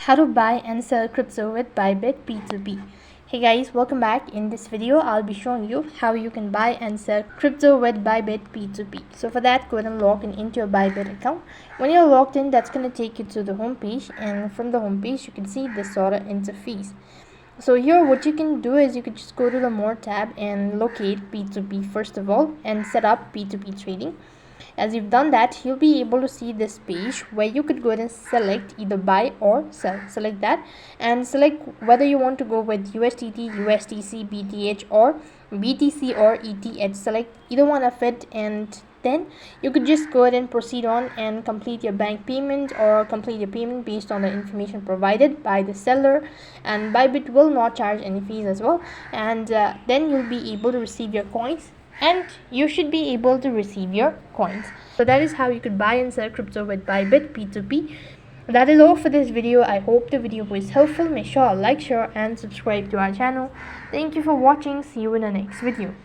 How to buy and sell crypto with BYBIT P2P. Hey guys, welcome back. In this video I'll be showing you how you can buy and sell crypto with BYBIT P2P. So for that, go ahead and log in into your BYBIT account. When you're logged in, that's going to take you to the home page, and from the home page you can see this sort of interface. So here what you can do is you can just go to the more tab and locate P2P first of all and set up P2P trading. As you've done that, you'll be able to see this page where you could go ahead and select either buy or sell. Select that and select whether you want to go with USDT, USDC, BTH or BTC or ETH. Select either one of it, and then you could just go ahead and proceed on and complete your bank payment or complete your payment based on the information provided by the seller, and BYBIT will not charge any fees as well. And then you'll be able to receive your coins, and you should be able to receive your coins. So that is how you could buy and sell crypto with BYBIT P2P. That is all for this video. I hope the video was helpful. Make sure to like, share and subscribe to our channel. Thank you for watching. See you in the next video.